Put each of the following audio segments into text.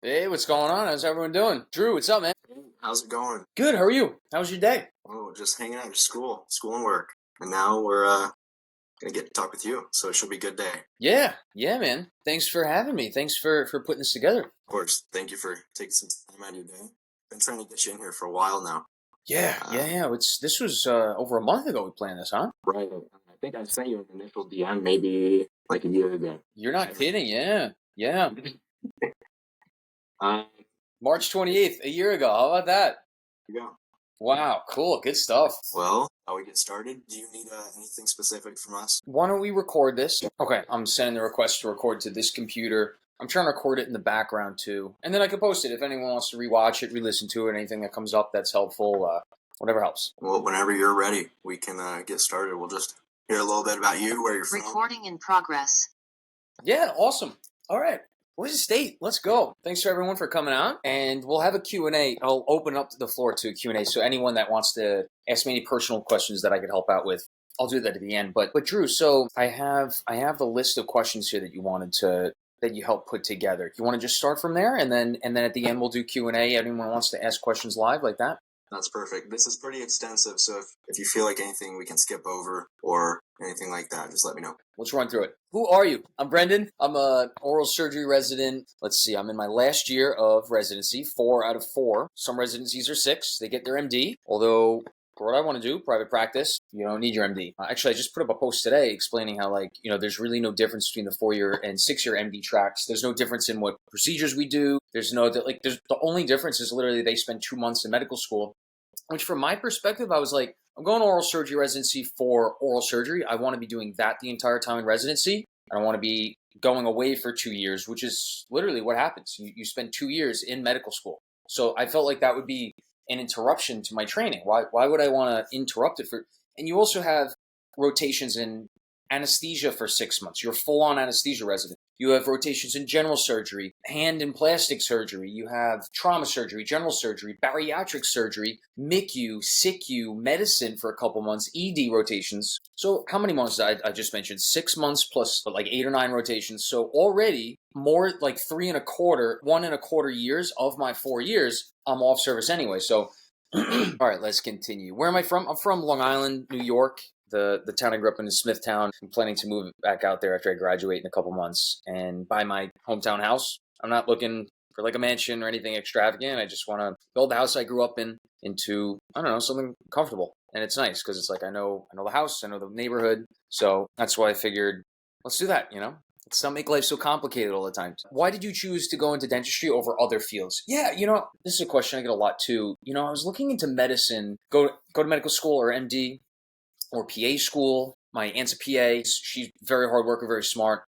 Hey, what's going on? How's everyone doing? Drew, what's up, man? How's it going? Good, how are you? How was your day? Oh, just hanging out at school and work. And now we're gonna get to talk with you, so it should be a good day. Of Yeah, man. Thanks for having me. Thanks for putting this together. course, thank you for taking some time out of your day. Been trying to get you in here for a while now. Yeah. This was over a month ago we planned this, huh? Right. I think I sent you an initial DM maybe like a year ago. You're not kidding, yeah. Uh, March 28th, a year ago. How about that? here we go. Wow, cool, good stuff. Well, how we get started? Do you need anything specific from us? Why don't we record this? Okay, I'm sending the request to record to this computer. I'm trying to record it in the background too. And then I can post it if anyone wants to rewatch it, re-listen to it, anything that comes up that's helpful, whatever helps. Well, whenever you're ready, we can get started. We'll just hear a little bit about you, where you're from. Recording in progress. Yeah, awesome. All right. Boise State, let's go. Thanks for everyone for coming out, and we'll have a Q&A. I'll open up the floor to a Q&A, so anyone that wants to ask me any personal questions that I could help out with, I'll do that at the end. But Drew, so I have the list of questions here that you helped put together. You want to just start from there, and then at the end we'll do Q&A. Anyone wants to ask questions live like that? That's perfect. This is pretty extensive, so if you feel like anything we can skip over or anything like that, just let me know. Let's run through it. Who are you? I'm Brendan. I'm a oral surgery resident. Let's see, I'm in my last year of residency, 4 out of 4. Some residencies are 6. They get their MD, although for what I want to do, private practice, you don't need your MD. Actually, I just put up a post today explaining how, there's really no difference between the 4-year and 6-year MD tracks. There's no difference in what procedures we do. There's the only difference is literally they spend 2 months in medical school, which from my perspective, I was like, I'm going to oral surgery residency for oral surgery. I want to be doing that the entire time in residency. I don't want to be going away for 2 years, which is literally what happens. You spend 2 years in medical school. So I felt like that would be an interruption to my training. Why would I want to interrupt it for? And you also have rotations in anesthesia for 6 months. You're full-on anesthesia resident. You have rotations in general surgery, hand and plastic surgery. You have trauma surgery, general surgery, bariatric surgery, MICU, SICU, medicine for a couple months, ED rotations. So how many months did I just mentioned? 6 months plus like 8 or 9 rotations. So already more like 1.25 years of my 4 years, I'm off service anyway. So, all right, let's continue. Where am I from? I'm from Long Island, New York. The town I grew up in is Smithtown. I'm planning to move back out there after I graduate in a couple months and buy my hometown house. I'm not looking for like a mansion or anything extravagant. I just want to build the house I grew up in into, I don't know, something comfortable. And it's nice because it's like I know the house, I know the neighborhood. So that's why I figured, let's do that, Let's not make life so complicated all the time. Why did you choose to go into dentistry over other fields? Yeah, this is a question I get a lot too. I was looking into medicine, go to medical school or MD. Or PA school. My aunt's a PA. She's very hard worker, very smart,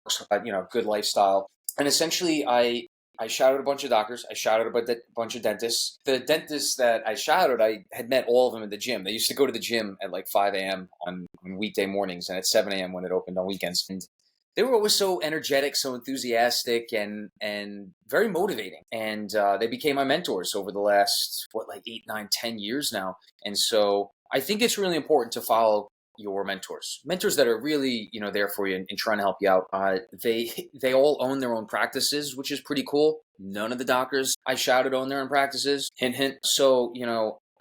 good lifestyle. And essentially, I shadowed a bunch of doctors. I shadowed a bunch of dentists. The dentists that I shadowed, I had met all of them at the gym. They used to go to the gym at like 5 a.m. on weekday mornings and at 7 a.m. when it opened on weekends. And they were always so energetic, so enthusiastic, and very motivating. And they became my mentors over the last, 8, 9, 10 years now. And so I think it's really important to follow your mentors that are really, there for you and trying to help you out. They all own their own practices, which is pretty cool. None of the doctors I shadowed own their own practices. Hint, hint. So,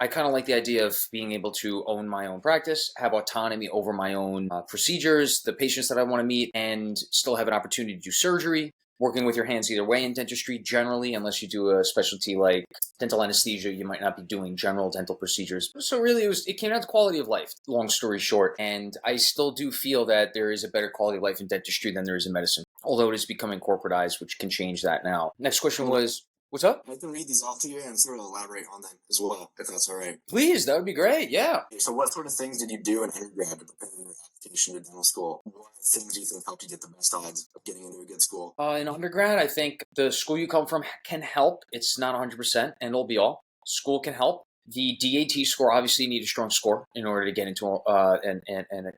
I kind of like the idea of being able to own my own practice, have autonomy over my own procedures, the patients that I want to meet, and still have an opportunity to do surgery. Working with your hands either way in dentistry, generally, unless you do a specialty like dental anesthesia, you might not be doing general dental procedures. So really, it came down to quality of life, long story short. And I still do feel that there is a better quality of life in dentistry than there is in medicine, although it is becoming corporatized, which can change that now. Next question was, what's up? I can read these off to you and sort of elaborate on them as well, if that's all right. Please, that would be great, yeah. So what sort of things did you do in undergrad to prepare your application to dental school? What things do you think helped you get the best odds of getting into a good school? In undergrad, I think the school you come from can help. It's not 100% and all be all. School can help. The DAT score, obviously you need a strong score in order to get into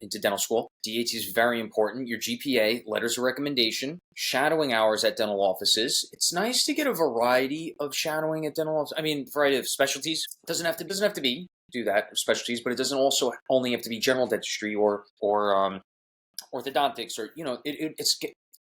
into dental school. DAT is very important. Your GPA, letters of recommendation, shadowing hours at dental offices. It's nice to get a variety of shadowing at dental offices. I mean, variety of specialties. Doesn't have to be do that specialties, but it doesn't also only have to be general dentistry or orthodontics or it's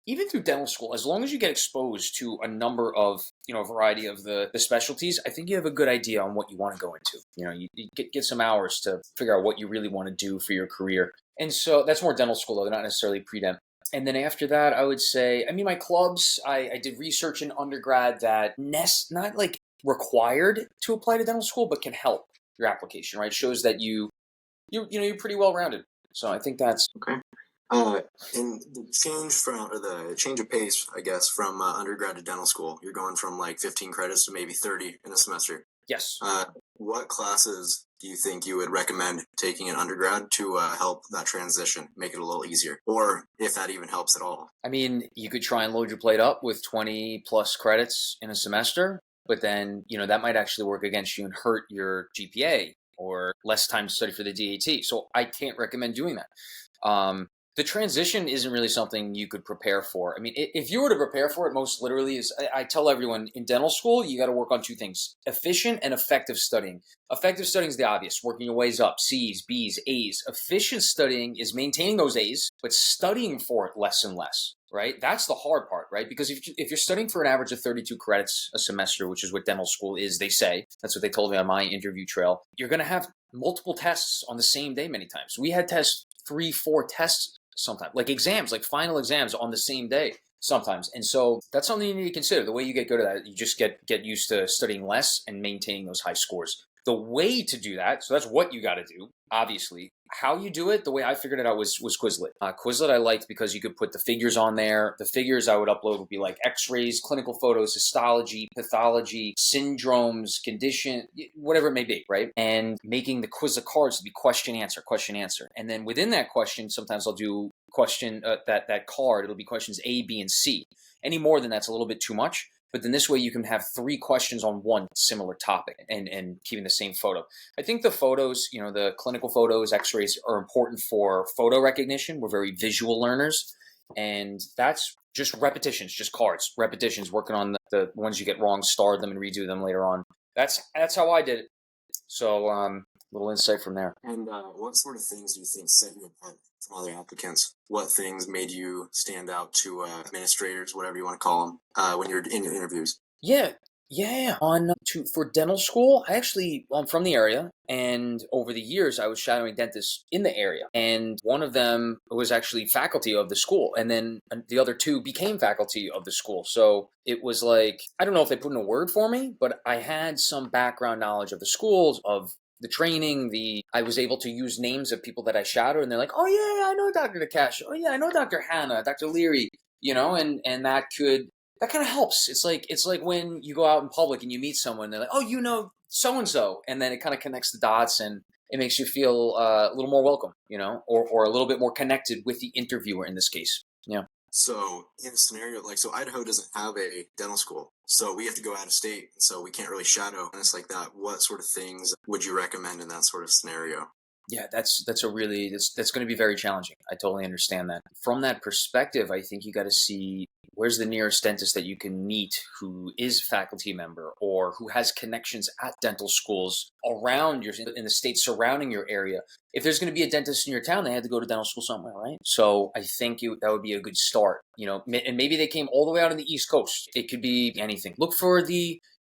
even through dental school, as long as you get exposed to a number of, a variety of the specialties, I think you have a good idea on what you want to go into. You get some hours to figure out what you really want to do for your career. And so that's more dental school, though, not necessarily pre-dent. And then after that, I would say, my clubs, I did research in undergrad that not like required to apply to dental school, but can help your application, right? Shows that you're pretty well rounded. So I think that's Okay. And the change of pace, I guess, from undergrad to dental school, you're going from like 15 credits to maybe 30 in a semester. yes. What classes do you think you would recommend taking in undergrad to help that transition, make it a little easier, or if that even helps at all? You could try and load your plate up with 20 plus credits in a semester, but then, that might actually work against you and hurt your GPA or less time to study for the DAT. So I can't recommend doing that. The transition isn't really something you could prepare for. If you were to prepare for it, most literally I tell everyone in dental school, you got to work on two things: efficient and effective studying. Effective studying is the obvious, working your ways up, C's, B's, A's. Efficient studying is maintaining those A's, but studying for it less and less, right? That's the hard part, right? Because if you're studying for an average of 32 credits a semester, which is what dental school is, they say, that's what they told me on my interview trail, you're going to have multiple tests on the same day many times. We had tests, 3-4 tests sometimes, like exams, like final exams on the same day sometimes. And so that's something you need to consider. The way you get good at that, you just get used to studying less and maintaining those high scores. The way to do that, so that's what you got to do, obviously. How you do it, the way I figured it out was Quizlet. Quizlet I liked because you could put the figures on there. The figures I would upload would be like x-rays, clinical photos, histology, pathology, syndromes, condition, whatever it may be, right? And making the Quizlet cards to be question, answer, question, answer. And then within that question, sometimes I'll do question, that card, it'll be questions A, B, and C. Any more than that's a little bit too much. But then this way you can have 3 questions on one similar topic and keeping the same photo. I think the photos, the clinical photos, x-rays are important for photo recognition. We're very visual learners. And that's just repetitions, just cards, repetitions, working on the ones you get wrong, star them and redo them later on. That's how I did it. So little insight from there. And what sort of things do you think set you apart from other applicants? What things made you stand out to administrators, whatever you want to call them, when you're in your interviews? Yeah. For dental school, I'm from the area, and over the years I was shadowing dentists in the area, and one of them was actually faculty of the school, and then the other 2 became faculty of the school. So it was like, I don't know if they put in a word for me, but I had some background knowledge of the schools, of the training. I was able to use names of people that I shadowed, and they're like, oh yeah, I know Dr. Nakash. Oh yeah, I know Dr. Hannah, Dr. Leary, and that kind of helps. It's like when you go out in public and you meet someone, they're like, oh, so and so, and then it kind of connects the dots and it makes you feel a little more welcome, or a little bit more connected with the interviewer in this case. Yeah. So in a scenario so Idaho doesn't have a dental school, so we have to go out of state, so we can't really shadow. And it's like that. What sort of things would you recommend in that sort of scenario? Yeah, that's going to be very challenging. I totally understand that. From that perspective, I think you got to see where's the nearest dentist that you can meet who is a faculty member or who has connections at dental schools around in the state surrounding your area. If there's going to be a dentist in your town, they had to go to dental school somewhere, right? So I think that would be a good start. And maybe they came all the way out on the East Coast. It could be anything.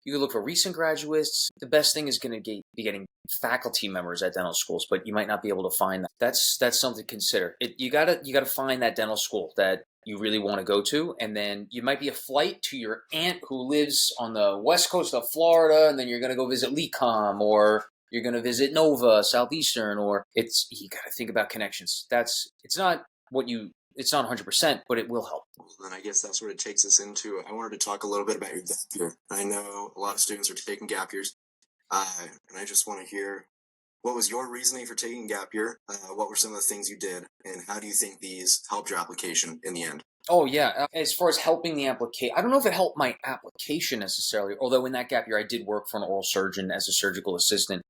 You could look for recent graduates. The best thing is going to be getting faculty members at dental schools, but you might not be able to find that. That's something to consider. You gotta find that dental school that you really want to go to, and then you might be a flight to your aunt who lives on the west coast of Florida, and then you're gonna go visit LECOM, or you're gonna visit Nova Southeastern, or you gotta think about connections. It's not 100%, but it will help. Well, then I guess that's what it takes us into. I wanted to talk a little bit about your gap year. I know a lot of students are taking gap years, and I just want to hear, what was your reasoning for taking gap year? What were some of the things you did, and how do you think these helped your application in the end? Oh yeah, as far as helping the application, I don't know if it helped my application necessarily. Although in that gap year, I did work for an oral surgeon as a surgical assistant,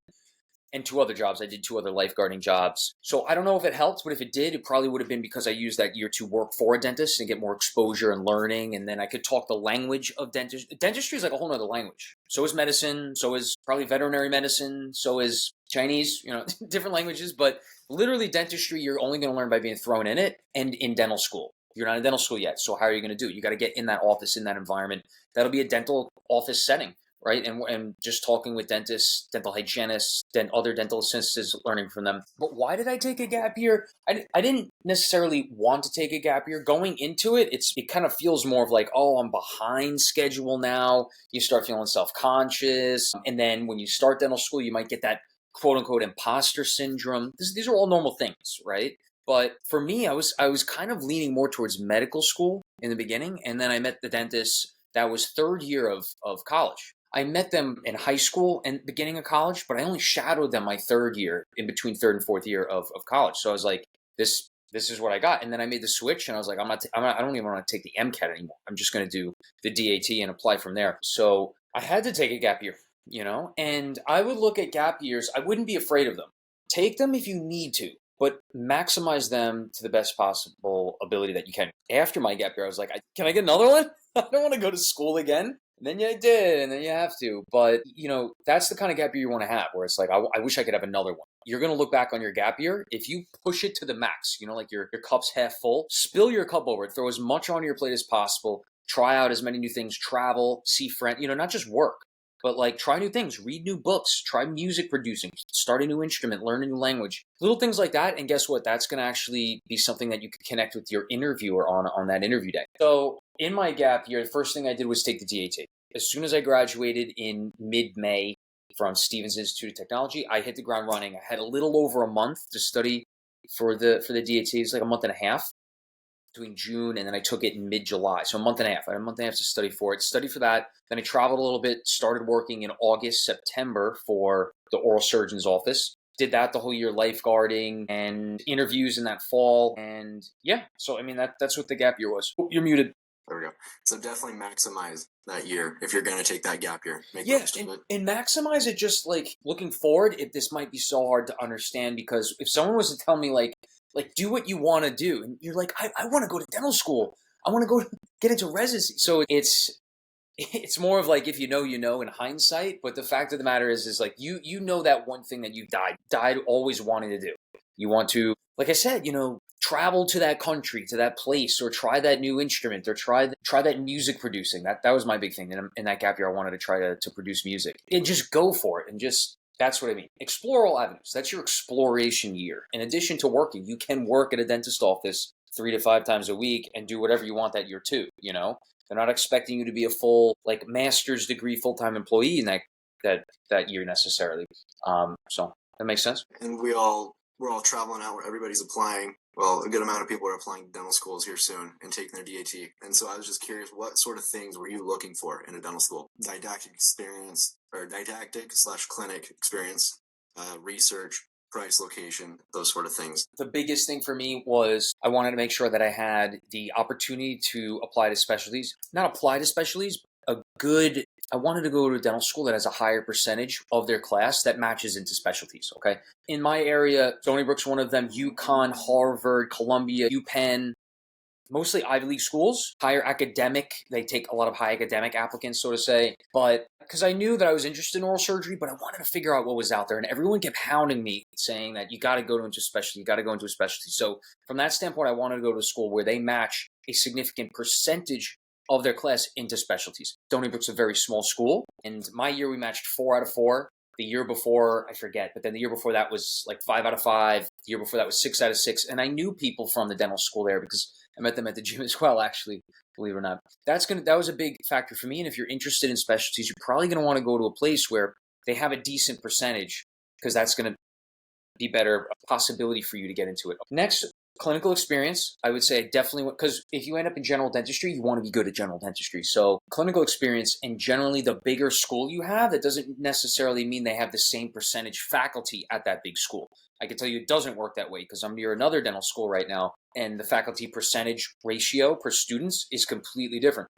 and 2 other jobs. I did 2 other lifeguarding jobs. So I don't know if it helped, but if it did, it probably would have been because I used that year to work for a dentist and get more exposure and learning. And then I could talk the language of dentistry. Dentistry is like a whole nother language. So is medicine. So is probably veterinary medicine. So is Chinese, different languages. But literally dentistry, you're only going to learn by being thrown in it and in dental school. You're not in dental school yet. So how are you going to do it? You got to get in that office, in that environment. That'll be a dental office setting, right? And just talking with dentists, dental hygienists, then other dental assistants, learning from them. But why did I take a gap year? I didn't necessarily want to take a gap year. Going into it, it kind of feels more of like, oh, I'm behind schedule now. You start feeling self-conscious. And then when you start dental school, you might get that quote unquote imposter syndrome. These are all normal things, right? But for me, I was kind of leaning more towards medical school in the beginning. And then I met the dentist that was third year of college. I met them in high school and beginning of college, but I only shadowed them my third year, in between third and fourth year of college. So I was like, this is what I got. And then I made the switch and I was like, I don't even want to take the MCAT anymore. I'm just going to do the DAT and apply from there. So I had to take a gap year, and I would look at gap years. I wouldn't be afraid of them. Take them if you need to, but maximize them to the best possible ability that you can. After my gap year, I was like, can I get another one? I don't want to go to school again. And then you did, and then you have to. But, that's the kind of gap year you want to have, where it's like, I wish I could have another one. You're going to look back on your gap year. If you push it to the max, like your cup's half full, spill your cup over it. Throw as much on your plate as possible. Try out as many new things. Travel, see friends, not just work. But like try new things, read new books, try music producing, start a new instrument, learn a new language, little things like that. And guess what? That's going to actually be something that you can connect with your interviewer on that interview day. So in my gap year, the first thing I did was take the DAT. As soon as I graduated in mid-May from Stevens Institute of Technology, I hit the ground running. I had a little over a month to study for the DAT. It's like a month and a half between June, and then I took it in mid-July. So a month and a half. I had a month and a half to study for it. Study for that. Then I traveled a little bit, started working in August, September for the oral surgeon's office. Did that the whole year, lifeguarding and interviews in that fall. And yeah, so I mean, that's what the gap year was. Oh, you're muted. There we go. So definitely maximize that year if you're going to take that gap year. Make Yeah, most of it. and maximize it. Just like looking forward, this might be so hard to understand, because if someone was to tell me like do what you want to do, and you're like, I want to go to dental school, I want to go get into residency. So it's more of like, if you know in hindsight. But the fact of the matter is like you know that one thing that you died always wanting to do. You want to, like I said, travel to that country, to that place, or try that new instrument, or try that music producing. That was my big thing. And in that gap year, I wanted to try to produce music, and just go for it. And just, that's what I mean. Explore all avenues. That's your exploration year. In addition to working, you can work at a dentist office 3 to 5 times a week and do whatever you want that year too. They're not expecting you to be a full master's degree full-time employee in that year necessarily. So that makes sense. And we're all traveling out where everybody's applying. Well, a good amount of people are applying to dental schools here soon and taking their DAT. And so I was just curious, what sort of things were you looking for in a dental school? Didactic experience, or didactic/clinic experience, research, price, location, those sort of things. The biggest thing for me was I wanted to make sure that I had the opportunity to apply to specialties. Not apply to specialties, I wanted to go to a dental school that has a higher percentage of their class that matches into specialties, okay? In my area, Stony Brook's one of them, UConn, Harvard, Columbia, UPenn, mostly Ivy League schools, higher academic. They take a lot of high academic applicants, so to say. But because I knew that I was interested in oral surgery, but I wanted to figure out what was out there. And everyone kept hounding me saying that you got to go into a specialty, you got to go into a specialty. So from that standpoint, I wanted to go to a school where they match a significant percentage of their class into specialties. Stony Brook's a very small school, and my year we matched 4 out of 4. The year before, I forget, but then the year before that was like 5 out of 5. The year before that was 6 out of 6. And I knew people from the dental school there because I met them at the gym as well, actually, believe it or not. That was a big factor for me. And if you're interested in specialties, you're probably going to want to go to a place where they have a decent percentage, because that's going to be better possibility for you to get into it. Next, clinical experience. I would say definitely, because if you end up in general dentistry, you want to be good at general dentistry. So clinical experience, and generally the bigger school you have, that doesn't necessarily mean they have the same percentage faculty at that big school. I can tell you it doesn't work that way, because I'm near another dental school right now, and the faculty percentage ratio per students is completely different.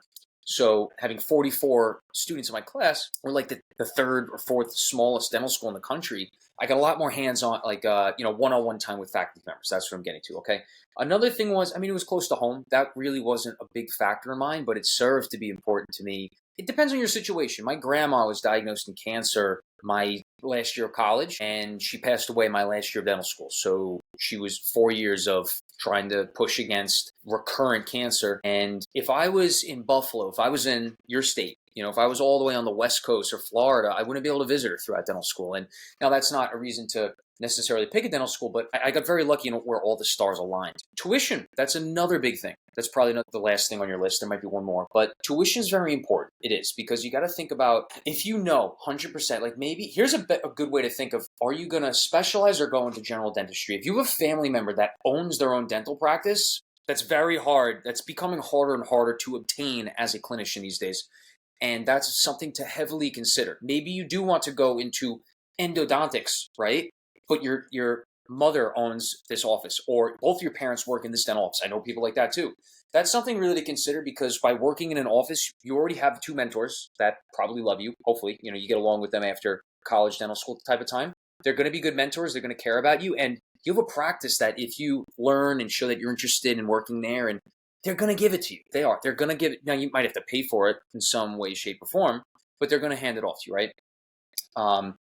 So having 44 students in my class, we're like the third or fourth smallest dental school in the country. I got a lot more hands-on, one-on-one time with faculty members. That's what I'm getting to, okay? Another thing was, it was close to home. That really wasn't a big factor in mine, but it served to be important to me. It depends on your situation. My grandma was diagnosed in cancer my last year of college, and she passed away my last year of dental school. So she was 4 years of trying to push against recurrent cancer. And if I was in Buffalo, if I was in your state, if I was all the way on the West Coast or Florida, I wouldn't be able to visit her throughout dental school. And now that's not a reason to necessarily pick a dental school, but I got very lucky where all the stars aligned. Tuition, that's another big thing. That's probably not the last thing on your list. There might be one more, but tuition is very important. It is, because you got to think about, if 100%, like maybe here's a good way to think of, are you going to specialize or go into general dentistry? If you have a family member that owns their own dental practice, that's very hard. That's becoming harder and harder to obtain as a clinician these days. And that's something to heavily consider. Maybe you do want to go into endodontics, right? But your mother owns this office, or both your parents work in this dental office. I know people like that too. That's something really to consider, because by working in an office, you already have 2 mentors that probably love you. Hopefully, you get along with them after college, dental school type of time. They're going to be good mentors. They're going to care about you. And you have a practice that if you learn and show that you're interested in working there, and they're going to give it to you. They are. They're going to give it. Now, you might have to pay for it in some way, shape, or form, but they're going to hand it off to you, right?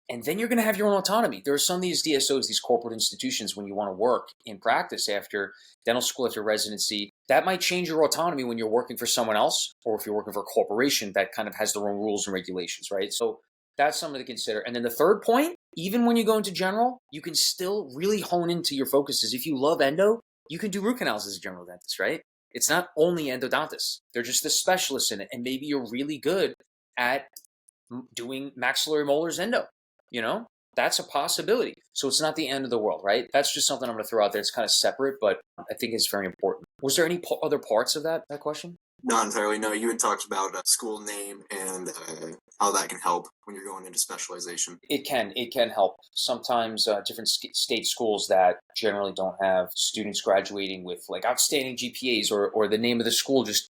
And then you're going to have your own autonomy. There are some of these DSOs, these corporate institutions, when you want to work in practice after dental school, after residency, that might change your autonomy when you're working for someone else, or if you're working for a corporation that kind of has their own rules and regulations, right? So that's something to consider. And then the third point, even when you go into general, you can still really hone into your focuses. If you love endo, you can do root canals as a general dentist, right? It's not only endodontists. They're just the specialists in it. And maybe you're really good at doing maxillary molars endo. That's a possibility. So it's not the end of the world, right? That's just something I'm going to throw out there. It's kind of separate, but I think it's very important. Was there any other parts of that question? Not entirely. No, you had talked about school name and how that can help when you're going into specialization. It can help. Sometimes different state schools that generally don't have students graduating with like outstanding GPAs, or the name of the school just,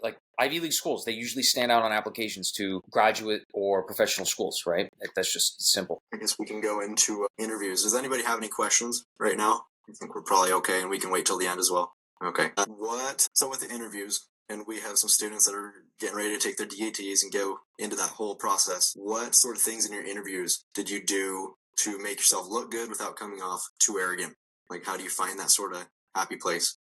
like Ivy League schools, they usually stand out on applications to graduate or professional schools, right? That's just simple. I guess we can go into interviews. Does anybody have any questions right now? I think we're probably okay, and we can wait till the end as well. Okay. So with the interviews, and we have some students that are getting ready to take their DATs and go into that whole process, what sort of things in your interviews did you do to make yourself look good without coming off too arrogant? Like, how do you find that sort of happy place?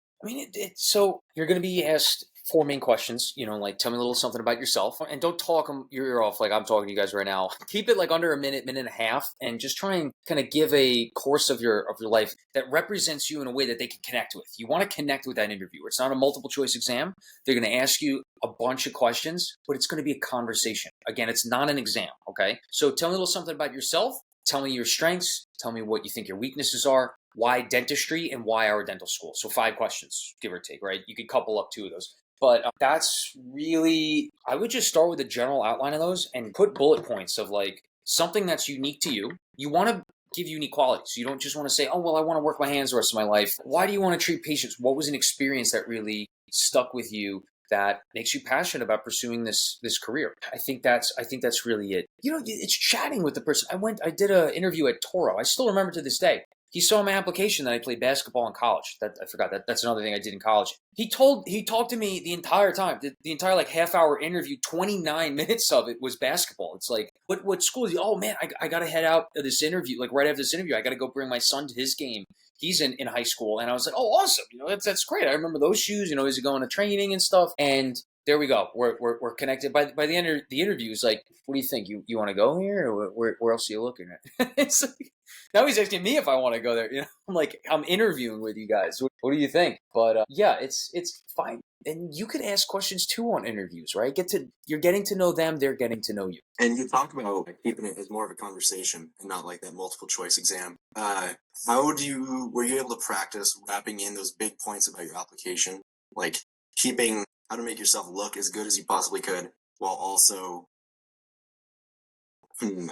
So you're going to be asked 4 main questions, like tell me a little something about yourself, and don't talk your ear off like I'm talking to you guys right now. Keep it like under a minute and a half, and just try and kind of give a course of your life that represents you in a way that they can connect with. You want to connect with that interviewer. It's not a multiple choice exam. They're going to ask you a bunch of questions, but it's going to be a conversation. Again, it's not an exam, okay? So tell me a little something about yourself. Tell me your strengths. Tell me what you think your weaknesses are. Why dentistry and why our dental school? So 5 questions, give or take, right? You could couple up 2 of those. But that's really, I would just start with a general outline of those and put bullet points of like something that's unique to you. You want to give unique qualities. You don't just want to say, oh, well, I want to work my hands the rest of my life. Why do you want to treat patients? What was an experience that really stuck with you that makes you passionate about pursuing this career? I think that's really it. It's chatting with the person. I did an interview at Toro. I still remember to this day. He saw my application that I played basketball in college. I forgot that. That's another thing I did in college. He talked to me the entire time. The entire like half-hour interview, 29 minutes of it was basketball. It's like, what school is he? Oh man, I got to head out of this interview. Like right after this interview, I got to go bring my son to his game. He's in high school, and I was like, oh, awesome. That's great. I remember those shoes. Is he going to training and stuff? And there we go. We're connected. By the end of the interview, it's like, what do you think? You want to go here, or where else are you looking at? It's like, now he's asking me if I want to go there. I'm like, I'm interviewing with you guys. What do you think? But yeah, it's fine. And you could ask questions too on interviews, right? You're getting to know them. They're getting to know you. And you talk about keeping it as more of a conversation and not like that multiple choice exam. Were you able to practice wrapping in those big points about your application, like keeping how to make yourself look as good as you possibly could, while also I'm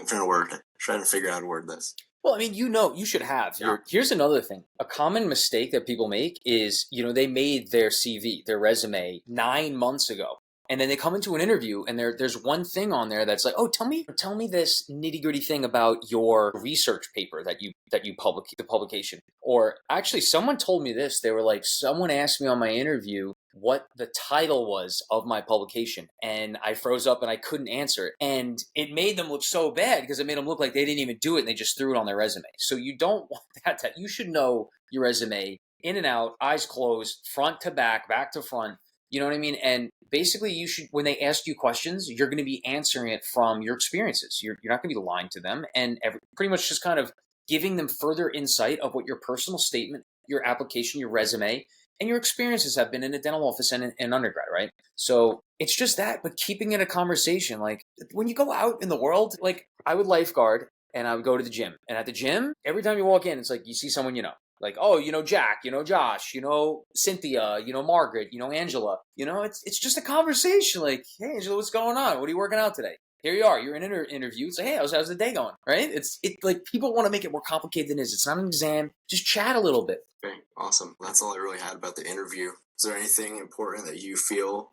trying to figure out how to word this. Well, you should have. Yeah. Here's another thing. A common mistake that people make is, they made their CV, their resume 9 months ago. And then they come into an interview and there's one thing on there that's like, oh, tell me this nitty-gritty thing about your research paper that you the publication. Or actually, someone told me this. They were like, someone asked me on my interview what the title was of my publication, and I froze up and I couldn't answer it. And it made them look so bad because it made them look like they didn't even do it and they just threw it on their resume. So you don't want that. You should know your resume in and out, eyes closed, front to back to front. You know what I mean? And basically, you should, when they ask you questions, you're going to be answering it from your experiences. You're not going to be lying to them, and pretty much just kind of giving them further insight of what your personal statement, your application, your resume, and your experiences have been in a dental office and in undergrad, right? So it's just that, but keeping it a conversation. Like when you go out in the world, like I would lifeguard and I would go to the gym. And at the gym, every time you walk in, it's like you see someone you know. Like, oh, you know Jack, you know Josh, you know Cynthia, you know Margaret, you know Angela. You know, it's just a conversation. Like, hey Angela, what's going on? What are you working out today? Here you are. You're in an interview. It's like, hey, how's the day going? Right? It's like people want to make it more complicated than it is. It's not an exam. Just chat a little bit. Okay, awesome. That's all I really had about the interview. Is there anything important that you feel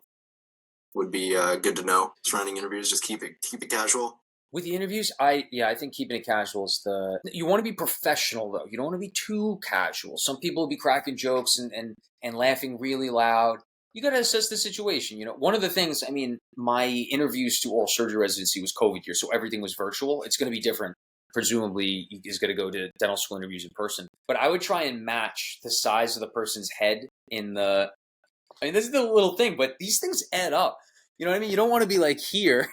would be good to know surrounding interviews? Just keep it casual. With the interviews, I think keeping it casual is you want to be professional though. You don't want to be too casual. Some people will be cracking jokes and laughing really loud. You got to assess the situation. You know, one of the things, I mean, my interviews to oral surgery residency was COVID year, so everything was virtual. It's going to be different. Presumably, is going to go to dental school interviews in person. But I would try and match the size of the person's head in the. I mean, this is the little thing, but these things add up. You know what I mean? You don't want to be like here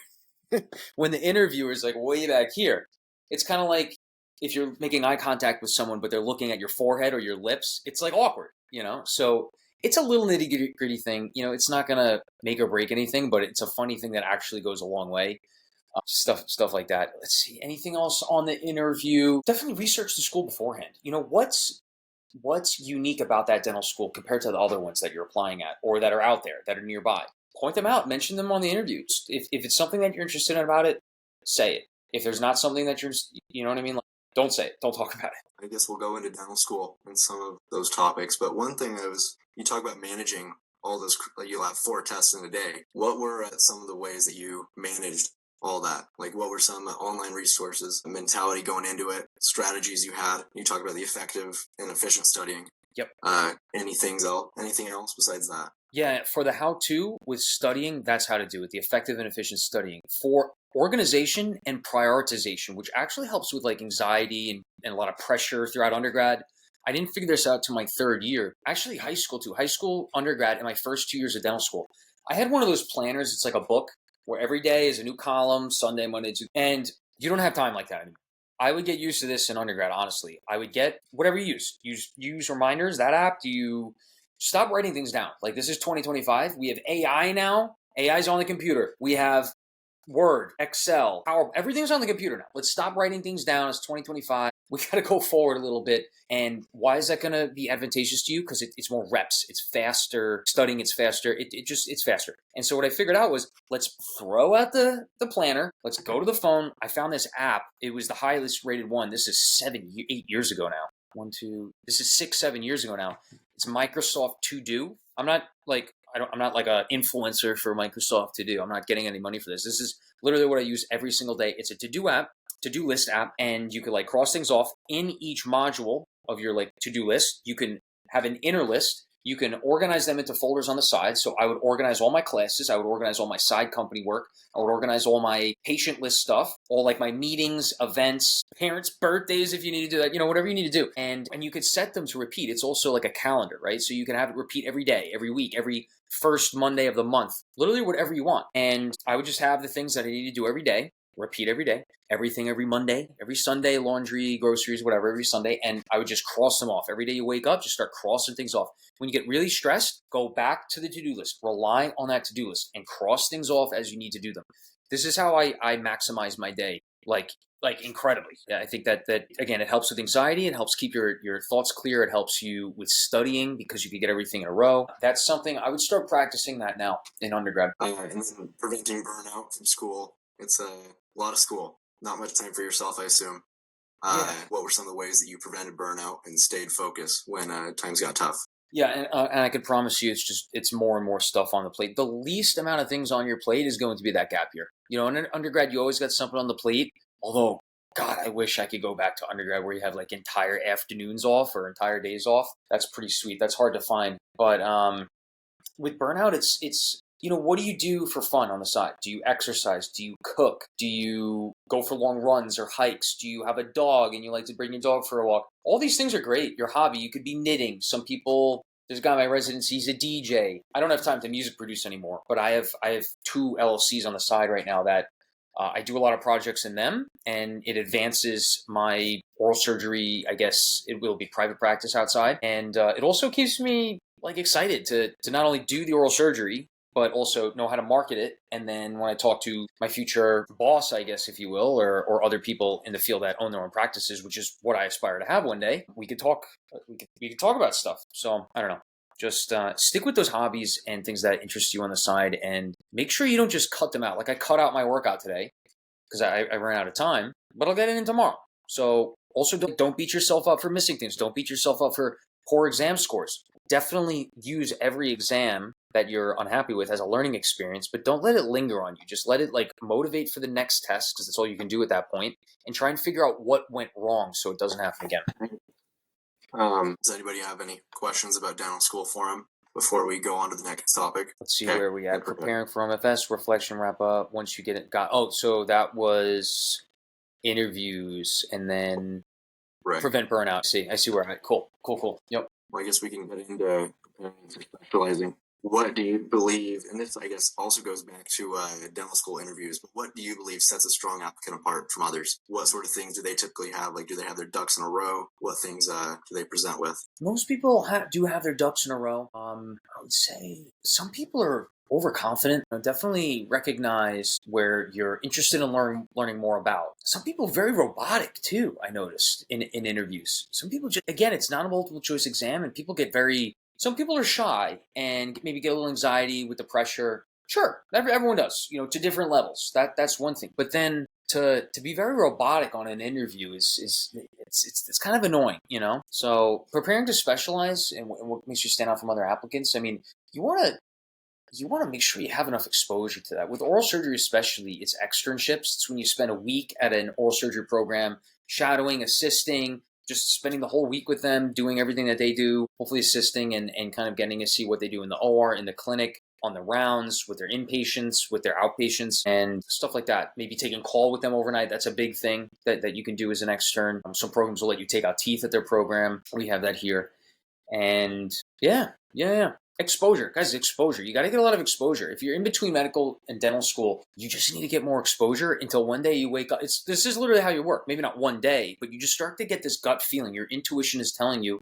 when the interviewer is like way back here. It's kind of like if you're making eye contact with someone, but they're looking at your forehead or your lips. It's like awkward, you know? So it's a little nitty gritty thing. You know, it's not going to make or break anything, but it's a funny thing that actually goes a long way. Stuff like that. Let's see. Anything else on the interview? Definitely research the school beforehand. You know, what's unique about that dental school compared to the other ones that you're applying at or that are out there that are nearby? Point them out. Mention them on the interviews. If it's something that you're interested in about it, say it. If there's not something that you know what I mean? Like, don't say it. Don't talk about it. I guess we'll go into dental school and some of those topics. But one thing you talk about managing all those, like you'll have 4 tests in a day. What were some of the ways that you managed all that? Like what were some online resources, mentality going into it, strategies you had? You talk about the effective and efficient studying. Yep. Anything else besides that? Yeah, for the how-to with studying, that's how to do it. The effective and efficient studying. For organization and prioritization, which actually helps with like anxiety and a lot of pressure throughout undergrad. I didn't figure this out till my 3rd year. Actually, high school too. High school, undergrad, and my first 2 years of dental school. I had one of those planners. It's like a book where every day is a new column, Sunday, Monday, Tuesday, and you don't have time like that anymore. I would get used to this in undergrad, honestly. I would get whatever you use reminders, that app. Do you stop writing things down? Like this is 2025. We have AI now. AI's on the computer. We have Word, Excel, Power, everything's on the computer now. Let's stop writing things down. It's 2025. We got to go forward a little bit. And why is that going to be advantageous to you? Because it's more reps. It's faster. Studying, it's faster. It's faster. And so what I figured out was let's throw out the planner. Let's go to the phone. I found this app. It was the highest rated one. This is 8 years ago now. This is 6, 7 years ago now. It's Microsoft To Do. I'm not like an influencer for Microsoft To Do. I'm not getting any money for this. This is literally what I use every single day. It's a to-do app, to-do list app, and you could like cross things off in each module of your like to-do list. You can have an inner list. You can organize them into folders on the side. So I would organize all my classes. I would organize all my side company work. I would organize all my patient list stuff, all like my meetings, events, parents' birthdays, if you need to do that, you know, whatever you need to do. And you could set them to repeat. It's also like a calendar, right? So you can have it repeat every day, every week, every first Monday of the month, literally whatever you want. And I would just have the things that I need to do every day, repeat every day, everything every Monday, every Sunday, laundry, groceries, whatever, every Sunday. And I would just cross them off. Every day you wake up, just start crossing things off. When you get really stressed, go back to the to-do list, rely on that to-do list and cross things off as you need to do them. This is how I maximize my day, like incredibly. I think that again, it helps with anxiety. It helps keep your thoughts clear. It helps you with studying because you can get everything in a row. That's something I would start practicing that now in undergrad. And then preventing burnout from school. It's a lot of school, not much time for yourself, I assume. What were some of the ways that you prevented burnout and stayed focused when times got tough? Yeah, and I can promise you, it's more and more stuff on the plate. The least amount of things on your plate is going to be that gap year. You know, in undergrad, you always got something on the plate. Although, God, I wish I could go back to undergrad where you have like entire afternoons off or entire days off. That's pretty sweet. That's hard to find. But with burnout, it's what do you do for fun on the side? Do you exercise? Do you cook? Do you go for long runs or hikes? Do you have a dog and you like to bring your dog for a walk? All these things are great. Your hobby, you could be knitting. Some people, there's a guy in my residency, he's a DJ. I don't have time to music produce anymore, but I have 2 LLCs on the side right now that I do a lot of projects in them, and it advances my oral surgery. I guess it will be private practice outside. And it also keeps me excited to not only do the oral surgery, but also know how to market it. And then when I talk to my future boss, I guess, if you will, or other people in the field that own their own practices, which is what I aspire to have one day, we could talk about stuff. So I don't know. Just stick with those hobbies and things that interest you on the side, and make sure you don't just cut them out. Like I cut out my workout today because I ran out of time, but I'll get it in tomorrow. So also don't beat yourself up for missing things. Don't beat yourself up for poor exam scores. Definitely use every exam that you're unhappy with as a learning experience, but don't let it linger on you. Just let it motivate for the next test, because that's all you can do at that point, and try and figure out what went wrong so it doesn't happen again. Does anybody have any questions about dental school forum before we go on to the next topic? Let's see where we at. Preparing for MFS, reflection, wrap up. Once you get it, so that was interviews, and then prevent burnout. I see where I'm at. Cool. Yep. Well, I guess we can get into specializing. What do you believe, and this I guess also goes back to dental school interviews, but what do you believe sets a strong applicant apart from others? What sort of things do they typically have? Do they have their ducks in a row? What things do they present with? Most people do have their ducks in a row. I would say some people are overconfident. Definitely recognize where you're interested in learning more about. Some people are very robotic too, I noticed in interviews. Some people again, it's not a multiple choice exam, and people get some people are shy and maybe get a little anxiety with the pressure. Sure, everyone does, to different levels. That's one thing. But then to be very robotic on an interview is kind of annoying, So preparing to specialize and what makes you stand out from other applicants. I mean, you want to make sure you have enough exposure to that. With oral surgery especially, it's externships. It's when you spend a week at an oral surgery program, shadowing, assisting, just spending the whole week with them, doing everything that they do, hopefully assisting and kind of getting to see what they do in the OR, in the clinic, on the rounds, with their inpatients, with their outpatients, and stuff like that. Maybe taking call with them overnight. That's a big thing that you can do as an extern. Some programs will let you take out teeth at their program. We have that here. And yeah. Exposure, guys, exposure. You got to get a lot of exposure. If you're in between medical and dental school, you just need to get more exposure until one day you wake up. This is literally how you work. Maybe not one day, but you just start to get this gut feeling. Your intuition is telling you,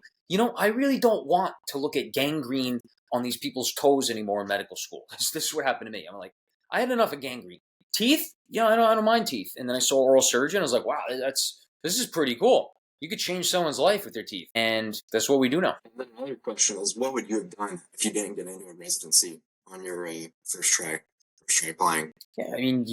I really don't want to look at gangrene on these people's toes anymore in medical school. This is what happened to me. I'm like, I had enough of gangrene. Teeth? I don't mind teeth. And then I saw oral surgeon. I was like, wow, this is pretty cool. You could change someone's life with their teeth. And that's what we do now. And then another question is, what would you have done if you didn't get into a residency on your first try applying? Yeah, I mean,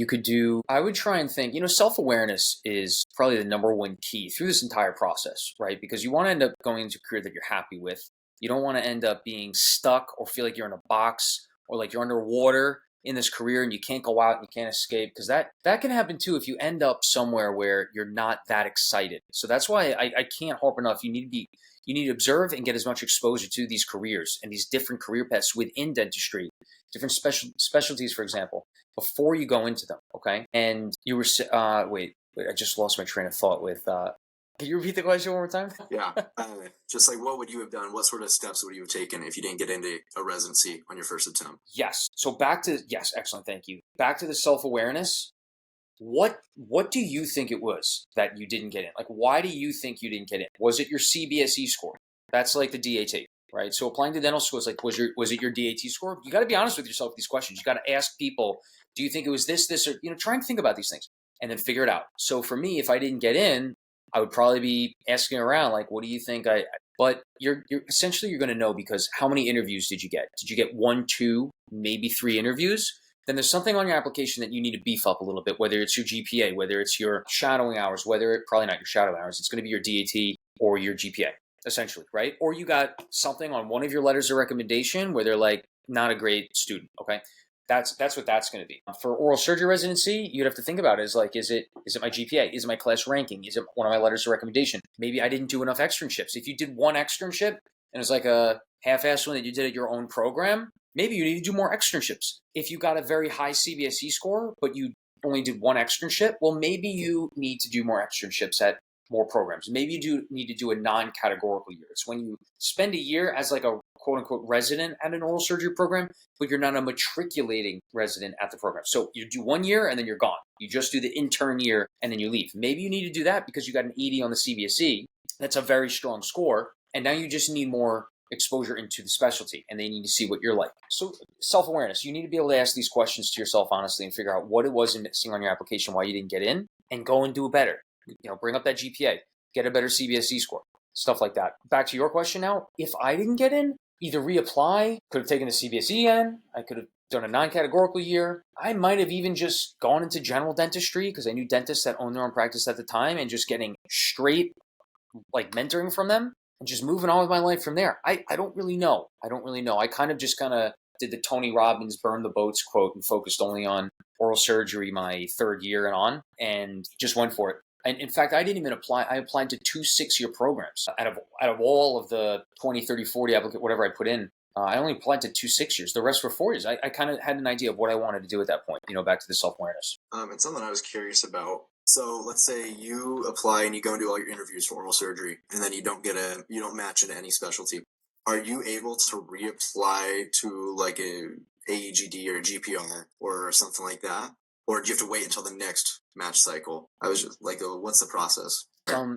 I would try and think, self-awareness is probably the number one key through this entire process, right? Because you want to end up going into a career that you're happy with. You don't want to end up being stuck or feel like you're in a box or like you're underwater in this career and you can't go out and you can't escape, because that can happen too if you end up somewhere where you're not that excited. So that's why I can't harp enough. You need to observe and get as much exposure to these careers and these different career paths within dentistry, different specialties, for example, before you go into them. Okay. And you were wait, I just lost my train of thought with can you repeat the question one more time? Yeah. Just what would you have done? What sort of steps would you have taken if you didn't get into a residency on your first attempt? Yes. So excellent. Thank you. Back to the self-awareness. What do you think it was that you didn't get in? Why do you think you didn't get in? Was it your CBSE score? That's like the DAT, right? So applying to dental school is was it your DAT score? You got to be honest with yourself with these questions. You got to ask people, do you think it was this, or, try and think about these things and then figure it out. So for me, if I didn't get in, I would probably be asking around, what do you think but you're essentially you're going to know, because how many interviews did you get? Did you get 1, 2, maybe 3 interviews? Then there's something on your application that you need to beef up a little bit, whether it's your GPA, whether it's your shadowing hours, probably not your shadow hours. It's going to be your DAT or your GPA, essentially, right? Or you got something on one of your letters of recommendation where they're not a great student, okay? That's what that's going to be. For oral surgery residency, you'd have to think about it as is it my GPA? Is it my class ranking? Is it one of my letters of recommendation? Maybe I didn't do enough externships. If you did one externship and it's a half-assed one that you did at your own program, maybe you need to do more externships. If you got a very high CBSE score, but you only did one externship, well, maybe you need to do more externships at more programs. Maybe you do need to do a non-categorical year. It's when you spend a year as like a quote unquote resident at an oral surgery program, but you're not a matriculating resident at the program. So you do 1 year and then you're gone. You just do the intern year and then you leave. Maybe you need to do that because you got an 80 on the CBSE. That's a very strong score. And now you just need more exposure into the specialty and they need to see what you're like. So self-awareness, you need to be able to ask these questions to yourself honestly and figure out what it was missing on your application, why you didn't get in, and go and do it better. Bring up that GPA, get a better CBSE score, stuff like that. Back to your question now, if I didn't get in, either reapply, could have taken the CBSE in, I could have done a non-categorical year. I might have even just gone into general dentistry because I knew dentists that owned their own practice at the time and just getting straight like mentoring from them and just moving on with my life from there. I don't really know. I kind of did the Tony Robbins burn the boats quote and focused only on oral surgery my third year and on and just went for it. And in fact, I didn't even apply. I applied to 2 6-year programs. Out of all of the 20, 30, 40 applicant, whatever I put in, I only applied to 2 6 years. The rest were 4 years. I kind of had an idea of what I wanted to do at that point, back to the self-awareness. And something I was curious about. So let's say you apply and you go and do all your interviews for oral surgery, and then you don't match into any specialty. Are you able to reapply to like a AEGD or a GPR or something like that? Or do you have to wait until the next match cycle? I was just like, what's the process?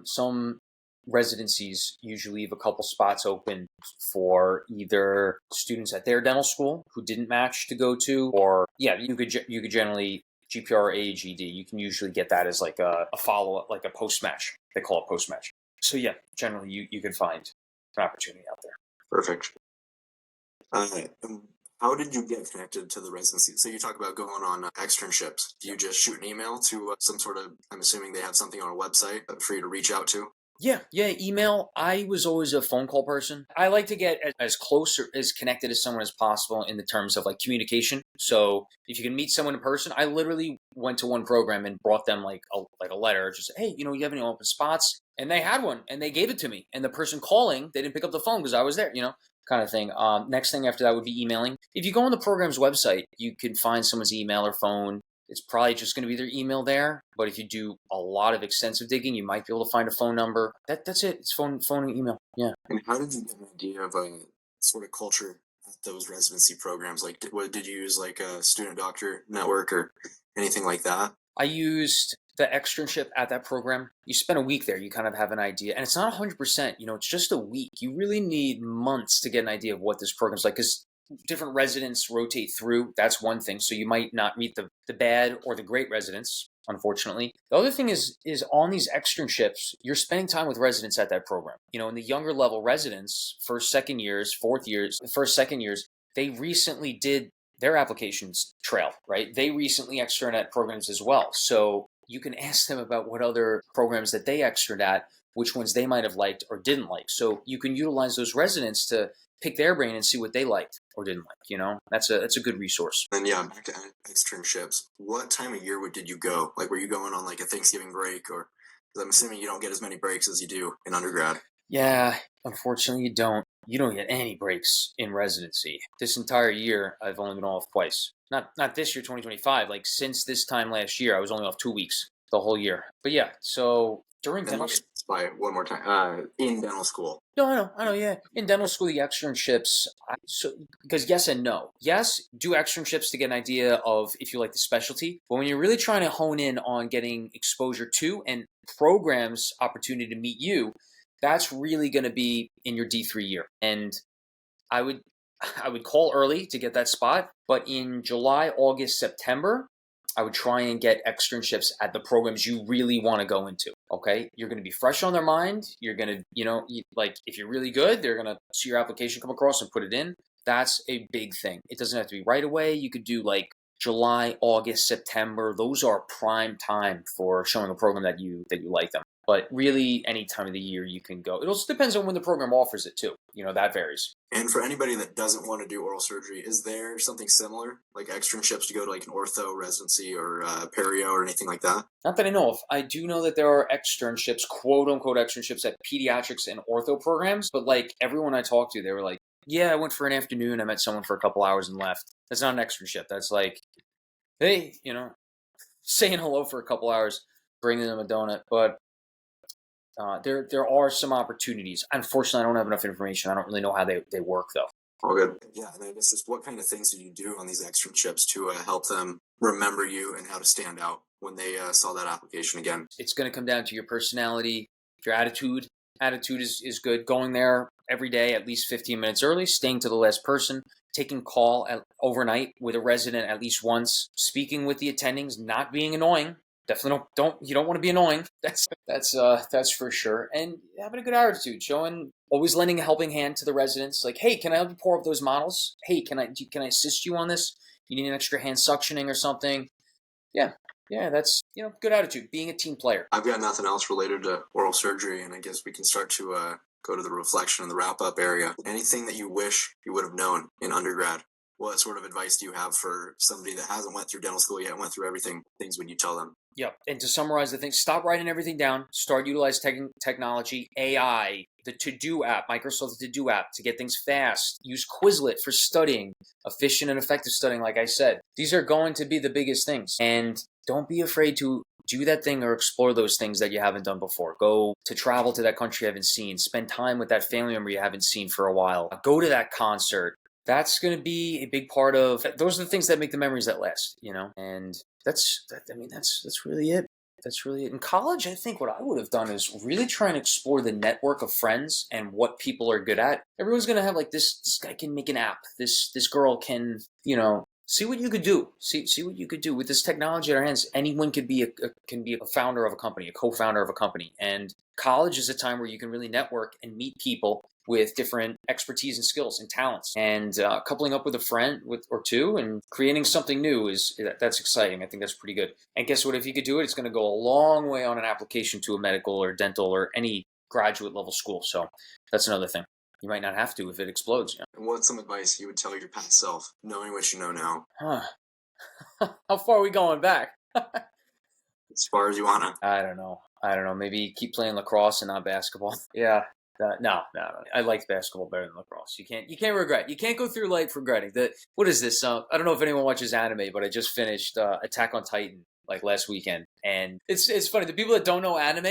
Some residencies usually leave a couple spots open for either students at their dental school who didn't match to go to, or you could generally GPR or AEGD. You can usually get that as like a follow-up, like a post-match. They call it post-match. So generally you can find an opportunity out there. Perfect. How did you get connected to the residency? So you talk about going on externships. Do you just shoot an email to some sort of, I'm assuming they have something on a website for you to reach out to? Yeah, email. I was always a phone call person. I like to get as close or as connected as someone as possible in the terms of like communication. So if you can meet someone in person, I literally went to one program and brought them like a letter, just hey, you have any open spots? And they had one and they gave it to me. And the person calling, they didn't pick up the phone because I was there, kind of thing. Next thing after that would be emailing. If you go on the program's website, you can find someone's email or phone. It's probably just going to be their email there. But if you do a lot of extensive digging, you might be able to find a phone number. That's it. It's phone and email. Yeah. And how did you get an idea of a sort of culture at those residency programs? Like, did you use like a student doctor network or anything like that? I used the externship at that program. You spend a week there, you kind of have an idea. And it's not 100%, it's just a week. You really need months to get an idea of what this program's like because different residents rotate through. That's one thing. So you might not meet the bad or the great residents, unfortunately. The other thing is on these externships, you're spending time with residents at that program. In the younger level residents, first, second years, they recently did their applications trail, right? They recently externed at programs as well. So you can ask them about what other programs that they externed at, which ones they might have liked or didn't like. So you can utilize those residents to pick their brain and see what they liked or didn't like. That's a good resource. And back to externships. What time of year did you go? Like, were you going on like a Thanksgiving break, or? Because I'm assuming you don't get as many breaks as you do in undergrad. Yeah, unfortunately, you don't. You don't get any breaks in residency. This entire year, I've only been off twice. Not this year, 2025. Like since this time last year, I was only off 2 weeks the whole year. But yeah, so during dental school. By one more time, in dental school. No, I know, yeah. In dental school, the externships, because yes and no. Yes, do externships to get an idea of if you like the specialty. But when you're really trying to hone in on getting exposure to and programs opportunity to meet you, that's really going to be in your D3 year. And I would call early to get that spot. But in July, August, September, I would try and get externships at the programs you really want to go into. Okay, you're going to be fresh on their mind. You're going to, like if you're really good, they're going to see your application come across and put it in. That's a big thing. It doesn't have to be right away. You could do like July, August, September. Those are prime time for showing a program that you like them. But really, any time of the year you can go. It also depends on when the program offers it too. That varies. And for anybody that doesn't want to do oral surgery, is there something similar, like externships to go to like an ortho residency or perio or anything like that? Not that I know of. I do know that there are externships, quote unquote externships at pediatrics and ortho programs. But like everyone I talked to, they were like, Yeah, I went for an afternoon. I met someone for a couple hours and left. That's not an externship. That's like, hey, saying hello for a couple hours, bringing them a donut. But there are some opportunities. Unfortunately, I don't have enough information. I don't really know how they work though. All good. Yeah, and I guess just what kind of things did you do on these externships to help them remember you and how to stand out when they saw that application again? It's going to come down to your personality, your attitude. Attitude is good. Going there every day, at least 15 minutes early, staying to the last person, taking call overnight with a resident at least once, speaking with the attendings, not being annoying. Definitely you don't want to be annoying. That's for sure. And having a good attitude, showing always lending a helping hand to the residents. Like, hey, can I help you pour up those models? Hey, can I assist you on this? You need an extra hand suctioning or something? Yeah, that's good attitude. Being a team player. I've got nothing else related to oral surgery, and I guess we can start to go to the reflection and the wrap-up area. Anything that you wish you would have known in undergrad? What sort of advice do you have for somebody that hasn't went through dental school yet, went through everything? Things would you tell them? Yep. And to summarize the thing, stop writing everything down. Start utilizing technology, AI, the To-Do app, Microsoft's To-Do app to get things fast. Use Quizlet for studying, efficient and effective studying, like I said. These are going to be the biggest things. And don't be afraid to do that thing or explore those things that you haven't done before. Go to travel to that country you haven't seen. Spend time with that family member you haven't seen for a while. Go to that concert. That's going to be a big part of, those are the things that make the memories that last, and that's really it. That's really it. In college, I think what I would have done is really try and explore the network of friends and what people are good at. Everyone's going to have like this guy can make an app. This girl can, see what you could do. See what you could do with this technology at our hands. Anyone could be a founder of a company, a co-founder of a company. And college is a time where you can really network and meet people with different expertise and skills and talents, and coupling up with a friend or two and creating something new that's exciting. I think that's pretty good. And guess what? If you could do it, it's going to go a long way on an application to a medical or dental or any graduate level school. So that's another thing. You might not have to if it explodes. And what's some advice you would tell your past self, knowing what you know now? How far are we going back? As far as you wanna. I don't know. Maybe keep playing lacrosse and not basketball. Yeah. No. I liked basketball better than lacrosse. You can't regret. You can't go through life regretting. What is this? I don't know if anyone watches anime, but I just finished Attack on Titan like last weekend, and it's funny. The people that don't know anime,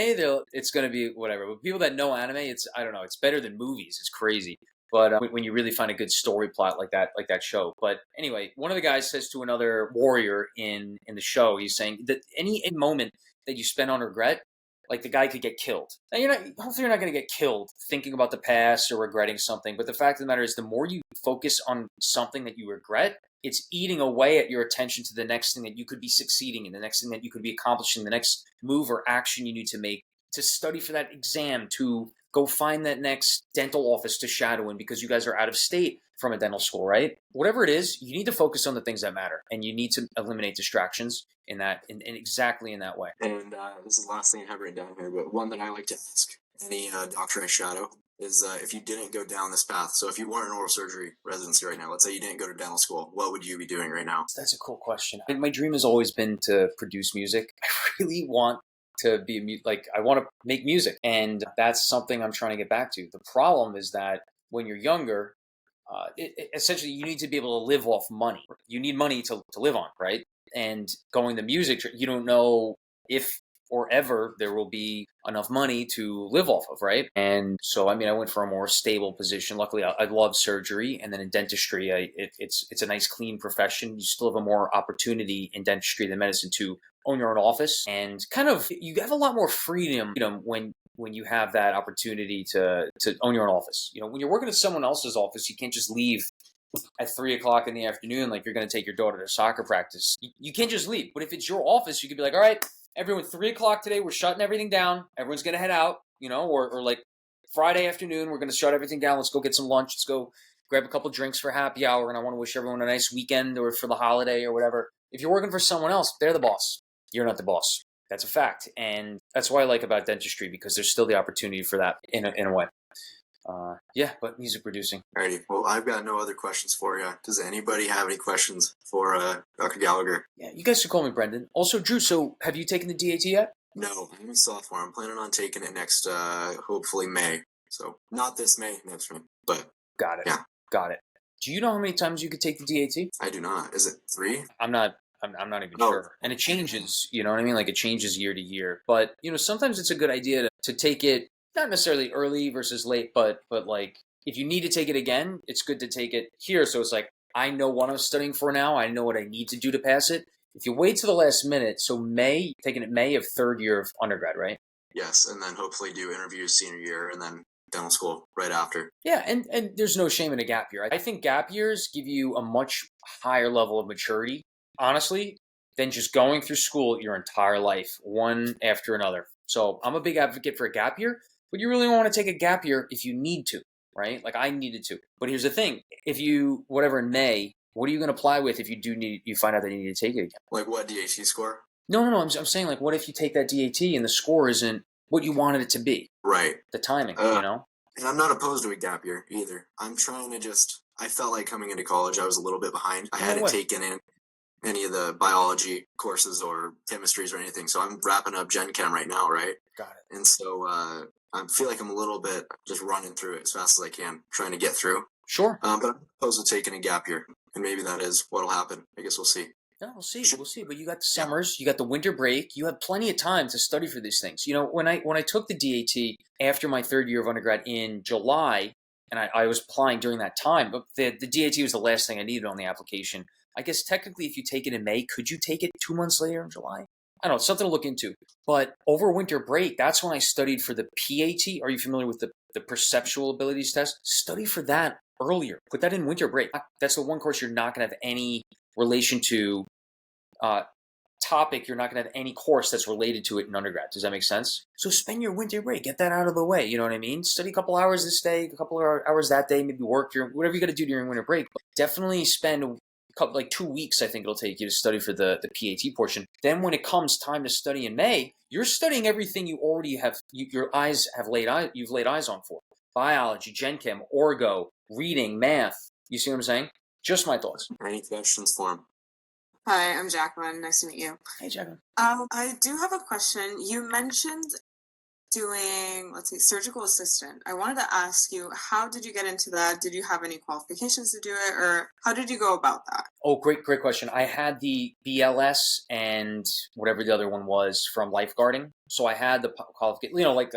it's gonna be whatever. But people that know anime, I don't know. It's better than movies. It's crazy. But when you really find a good story plot like that show. But anyway, one of the guys says to another warrior in the show, he's saying that any moment that you spend on regret, like the guy could get killed. Now hopefully you're not going to get killed thinking about the past or regretting something. But the fact of the matter is, the more you focus on something that you regret, it's eating away at your attention to the next thing that you could be succeeding in, the next thing that you could be accomplishing, the next move or action you need to make, to study for that exam, to go find that next dental office to shadow in because you guys are out of state from a dental school, right? Whatever it is, you need to focus on the things that matter, and you need to eliminate distractions in exactly in that way. And this is the last thing I have written down here, but one that I like to ask any doctor I shadow is if you didn't go down this path. So if you weren't in oral surgery residency right now, let's say you didn't go to dental school, what would you be doing right now? That's a cool question. My dream has always been to produce music. I really want to be I want to make music, and that's something I'm trying to get back to. The problem is that when you're younger, essentially you need to be able to live off money. You need money to live on, right? And going the music, you don't know if or ever there will be enough money to live off of, right? And so, I went for a more stable position. Luckily, I love surgery, and then in dentistry, it's a nice, clean profession. You still have a more opportunity in dentistry than medicine to own your own office, and kind of you have a lot more freedom, when you have that opportunity to own your own office. When you're working at someone else's office, you can't just leave at 3:00 in the afternoon like you're going to take your daughter to soccer practice. You can't just leave. But if it's your office, you could be like, all right, everyone, 3:00 today, we're shutting everything down. Everyone's going to head out, or like Friday afternoon, we're going to shut everything down. Let's go get some lunch. Let's go grab a couple drinks for happy hour. And I want to wish everyone a nice weekend or for the holiday or whatever. If you're working for someone else, they're the boss. You're not the boss. That's a fact. And that's what I like about dentistry, because there's still the opportunity for that in a way. But music producing. Alrighty. Well, I've got no other questions for you. Does anybody have any questions for Dr. Gallagher? Yeah, you guys should call me Brendan. Also, Drew, so have you taken the DAT yet? No, I'm a sophomore. I'm planning on taking it next, hopefully May. So not this May, next May. But Got it. Yeah. Got it. Do you know how many times you could take the DAT? I do not. Is it 3? I'm not even Oh. sure. And it changes, you know what I mean? Like it changes year to year. But, sometimes it's a good idea to take it, not necessarily early versus late, but like if you need to take it again, it's good to take it here. So it's like, I know what I'm studying for now. I know what I need to do to pass it. If you wait to the last minute, so taking it May of third year of undergrad, right? Yes, and then hopefully do interviews senior year and then dental school right after. Yeah, and there's no shame in a gap year. I think gap years give you a much higher level of maturity, honestly, than just going through school your entire life, one after another. So I'm a big advocate for a gap year, but you really want to take a gap year if you need to, right? Like I needed to. But here's the thing: if you whatever in May, what are you going to apply with if you find out that you need to take it again? Like what DAT score? No. I'm saying like, what if you take that DAT and the score isn't what you wanted it to be? Right. The timing, And I'm not opposed to a gap year either. I'm trying to I felt like coming into college, I was a little bit behind. I hadn't taken in any of the biology courses or chemistries or anything. So I'm wrapping up Gen Chem right now, right? Got it. And so I feel like I'm a little bit just running through it as fast as I can, trying to get through. Sure. But I'm opposed to taking a gap year. And maybe that is what'll happen. I guess we'll see. Yeah, we'll see. But you got the summers, you got the winter break. You have plenty of time to study for these things. When I took the DAT after my third year of undergrad in July, and I was applying during that time, but the DAT was the last thing I needed on the application. I guess technically, if you take it in May, could you take it 2 months later in July? I don't know. It's something to look into. But over winter break, that's when I studied for the PAT. Are you familiar with the perceptual abilities test? Study for that earlier. Put that in winter break. That's the one course you're not going to have any relation to topic. You're not going to have any course that's related to it in undergrad. Does that make sense? So spend your winter break. Get that out of the way. You know what I mean? Study a couple hours this day, a couple of hours that day, maybe work during whatever you got to do during winter break. But definitely spend like 2 weeks, I think it'll take you to study for the PAT portion. Then when it comes time to study in May, you're studying everything you already have, you've laid eyes on for. Biology, Gen Chem, Orgo, reading, math. You see what I'm saying? Just my thoughts. Any questions for him? Hi, I'm Jacqueline. Nice to meet you. Hey, Jacqueline. I do have a question. You mentioned doing, surgical assistant. I wanted to ask you, how did you get into that? Did you have any qualifications to do it, or how did you go about that? Oh, great question. I had the BLS and whatever the other one was from lifeguarding. So I had the qualification, like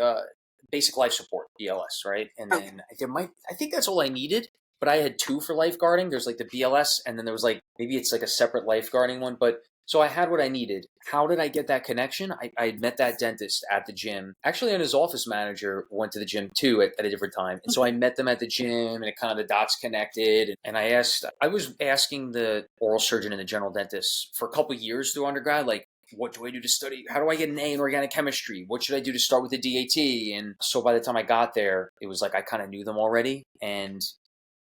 basic life support, BLS, right? And then I think that's all I needed. But I had 2 for lifeguarding. There's like the BLS, and then there was like, maybe it's like a separate lifeguarding one. But so I had what I needed. How did I get that connection? I met that dentist at the gym. Actually, and his office manager went to the gym too at a different time. And so I met them at the gym, and it kind of the dots connected. And I was asking the oral surgeon and the general dentist for a couple of years through undergrad, like, what do I do to study? How do I get an A in organic chemistry? What should I do to start with the DAT? And so by the time I got there, it was like I kind of knew them already. And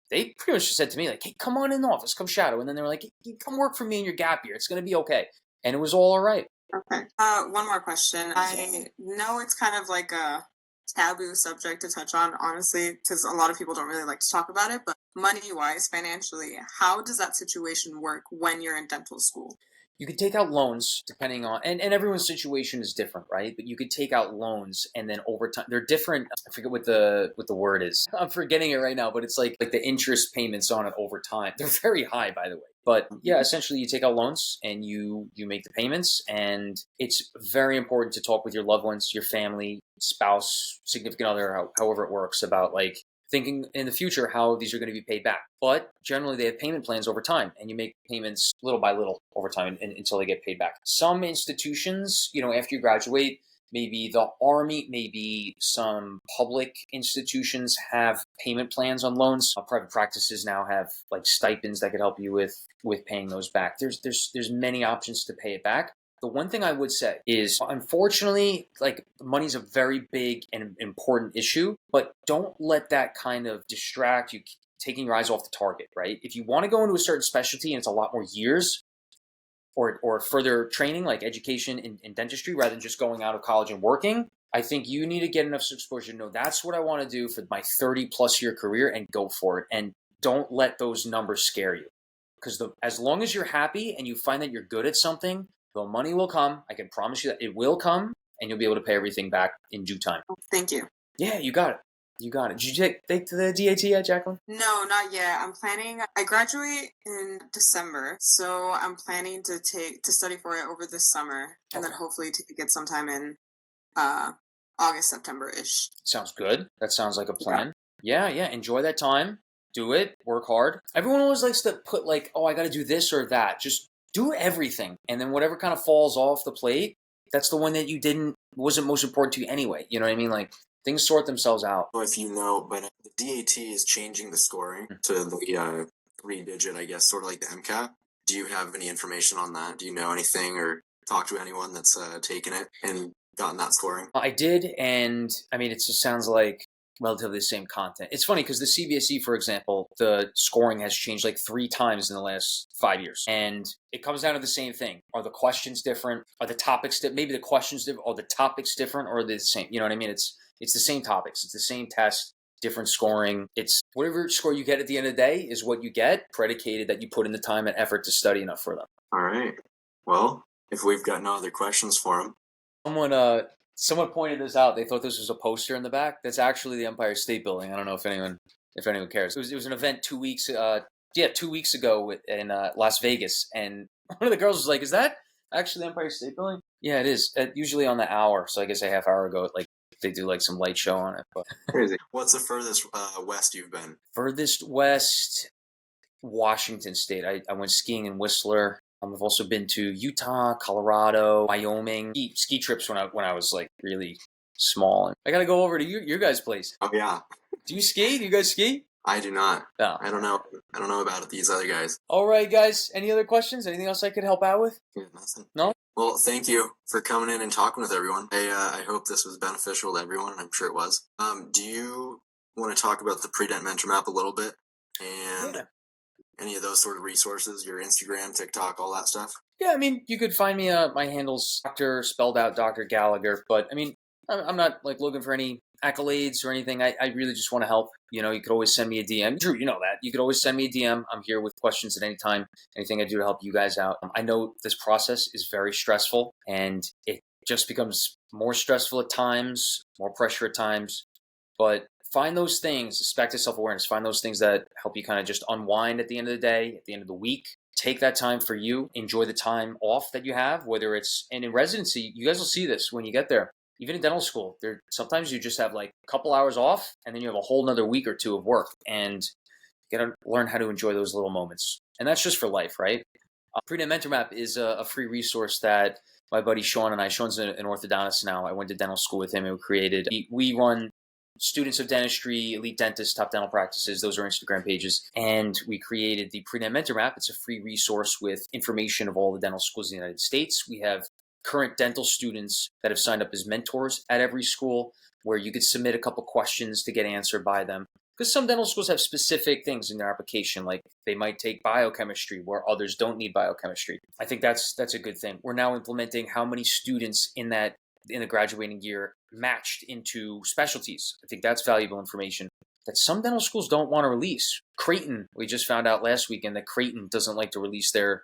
they pretty much just said to me, like, hey, come on in the office, come shadow. And then they were like, hey, come work for me in your gap year. It's going to be okay. And it was all right. Okay. One more question. I know it's kind of like a taboo subject to touch on, honestly, because a lot of people don't really like to talk about it. But money-wise, financially, how does that situation work when you're in dental school? You could take out loans depending on, and everyone's situation is different, right? But you could take out loans, and then over time, they're different. I forget what the word is. I'm forgetting it right now, but it's like the interest payments on it over time. They're very high, by the way. But yeah, essentially you take out loans and you make the payments, and it's very important to talk with your loved ones, your family, spouse, significant other, however it works, about like thinking in the future how these are going to be paid back. But generally they have payment plans over time, and you make payments little by little over time until they get paid back. Some institutions, after you graduate, maybe the Army, maybe some public institutions have payment plans on loans. Private practices now have like stipends that could help you with paying those back. There's many options to pay it back. The one thing I would say is, unfortunately, like, money's a very big and important issue, but don't let that kind of distract you, taking your eyes off the target, right? If you want to go into a certain specialty and it's a lot more years or further training, like education in dentistry, rather than just going out of college and working, I think you need to get enough exposure to know that's what I want to do for my 30 plus year career, and go for it. And don't let those numbers scare you, because as long as you're happy and you find that you're good at something, the money will come. I can promise you that it will come, and you'll be able to pay everything back in due time. Thank you. Yeah, you got it. You got it. Did you take the DAT yet, Jacqueline? No, not yet. I'm planning. I graduate in December, so I'm planning to study for it over this summer, and then hopefully take it sometime in August, September-ish. Sounds good. That sounds like a plan. Yeah. Enjoy that time. Do it. Work hard. Everyone always likes to put like, oh, I got to do this or that. Just do everything. And then whatever kind of falls off the plate, that's the one that wasn't most important to you anyway. You know what I mean? Like things sort themselves out. If you know, but the DAT is changing the scoring to the 3-digit, I guess, sort of like the MCAT. Do you have any information on that? Do you know anything or talk to anyone that's taken it and gotten that scoring? I did, and I mean, it just sounds like relatively the same content. It's funny because the CBSE, for example, the scoring has changed like 3 times in the last 5 years. And it comes down to the same thing. Are the questions different? Are the topics maybe the questions different? Are the topics different or are they the same? You know what I mean? It's the same topics. It's the same test, different scoring. It's whatever score you get at the end of the day is what you get, predicated that you put in the time and effort to study enough for them. All right. Well, if we've got no other questions for him. Someone pointed this out. They thought this was a poster in the back. That's actually the Empire State Building. I don't know if anyone cares. It was an event 2 weeks 2 weeks ago in Las Vegas, and one of the girls was like, "Is that actually the Empire State Building?" Yeah, it is. Usually on the hour, so I guess a half hour ago, like they do like some light show on it. But crazy. What's the furthest west you've been? Furthest west, Washington State. I went skiing in Whistler. I've also been to Utah, Colorado, Wyoming. Ski trips when I was like really small. I got to go over to your guys' place. Oh yeah. Do you ski? Do you guys ski? I do not. No. I don't know about these other guys. All right, guys. Any other questions? Anything else I could help out with? Yeah, nothing. No? Well, thank you for coming in and talking with everyone. I hope this was beneficial to everyone, and I'm sure it was. Do you want to talk about the PreDent Mentor Map a little bit? And any of those sort of resources, your Instagram, TikTok, all that stuff? Yeah, I mean, you could find me, my handle's Dr. spelled out Dr. Gallagher, but I mean, I'm not like looking for any accolades or anything. I really just want to help. You know, you could always send me a DM. Drew, you know that. You could always send me a DM. I'm here with questions at any time. Anything I do to help you guys out. I know this process is very stressful, and it just becomes more stressful at times, more pressure at times, but find those things, back to self-awareness, find those things that help you kind of just unwind at the end of the day, at the end of the week. Take that time for you. Enjoy the time off that you have, whether it's, and in residency, you guys will see this when you get there. Even in dental school, sometimes you just have like a couple hours off and then you have a whole nother week or 2 of work, and you gotta learn how to enjoy those little moments. And that's just for life, right? PreDent Mentor Map is a free resource that my buddy Sean and Sean's an orthodontist now. I went to dental school with him and we created, we run Students of Dentistry, Elite Dentists, Top Dental Practices. Those are Instagram pages. And we created the PreDent Mentor Map. It's a free resource with information of all the dental schools in the United States. We have current dental students that have signed up as mentors at every school, where you could submit a couple questions to get answered by them. Because some dental schools have specific things in their application, like they might take biochemistry where others don't need biochemistry. I think that's a good thing. We're now implementing how many students in the graduating year matched into specialties. I think that's valuable information that some dental schools don't want to release. Creighton, we just found out last weekend that Creighton doesn't like to release their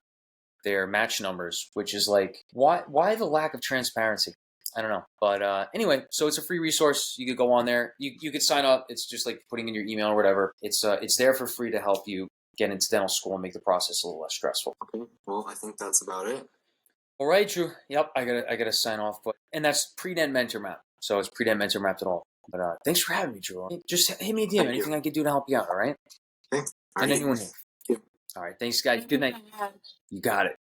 match numbers, which is like, why the lack of transparency? I don't know. But anyway, so it's a free resource. You could go on there. You could sign up. It's just like putting in your email or whatever. It's there for free to help you get into dental school and make the process a little less stressful. Okay. Well, I think that's about it. All right, Drew. Yep, I gotta sign off. And that's PreDent Mentor Map. So it's PreDentMentorMap.all. But thanks for having me, Drew. Just hit me a DM. Anything I could do to help you out, all right? Okay. And anyone here. Yeah. All right, thanks, guys. Good night. You got it.